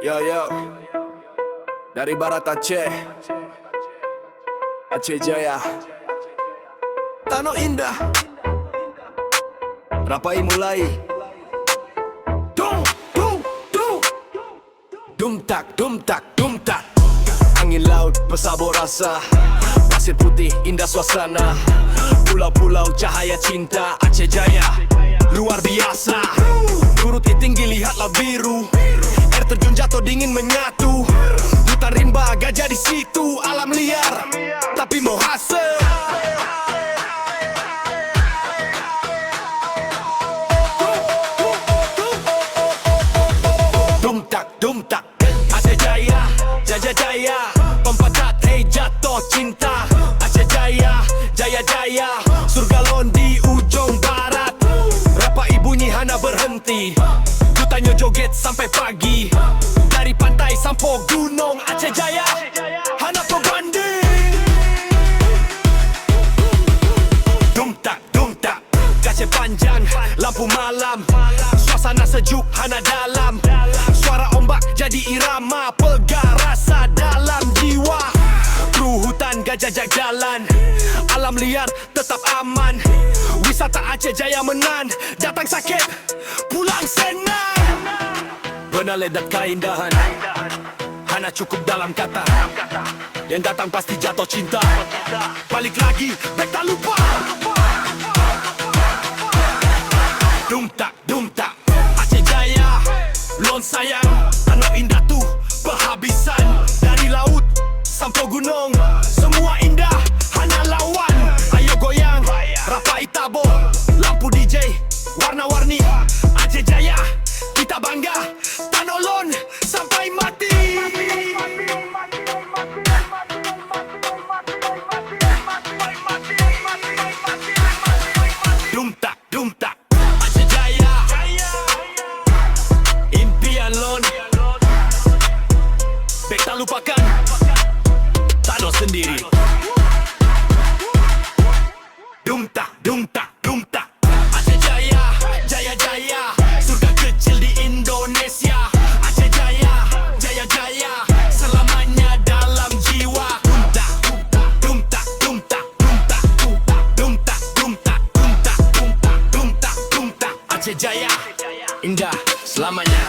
Yo yo, dari Barat Aceh, Aceh Jaya, Tanah Indah, Rapai mulai. Dum dum dum, dum tak dum tak dum tak. Angin laut pesabur rasa, pasir putih indah suasana, pulau-pulau cahaya cinta. Aceh Jaya luar biasa, turut tinggi lihatlah biru, air terjun jatuh dingin menyatu, hutan rimba gajah di situ, alam liar tapi mau hasil. Dum tak Aceh Jaya, Jaya Jaya, pempacat hey jatuh cinta. Aceh Jaya, Jaya Jaya, surga lon di ujung barat. Rapai bunyi hana berhenti, jutanya joget sampai pagi, dari pantai sampai gunung. Aceh Jaya, hana pebanding. Dum tak, Aceh panjang, lampu malam, suasana sejuk hana dalam, suara ombak jadi irama, pegar rasa dalam jiwa. Kru hutan gajah jalan, alam liar tetap aman. Wisata Aceh Jaya menan, datang sakit, pulang senang. Benar ledak keindahan, hana cukup dalam kata, yang datang pasti jatuh cinta. Balik lagi, baik tak lupa. Dum tak, Aceh Jaya, lon sayang, tanah indah tu penghabisan. Dari laut sampai gunung, semua indah, hana lawan. Ayo goyang, Rapai tabo, lampu DJ, warna-warni. Aceh Jaya, kita bangga, tanah lon sampai mati. Dum tak, Aceh Jaya, impian lon, baik tak lupakan, tanah sendiri. Dum tak, Aceh Jaya, Jaya Jaya, surga kecil di Indonesia. Aceh Jaya, Jaya Jaya, selamanya dalam jiwa. Dum tak, Aceh Jaya, indah selamanya.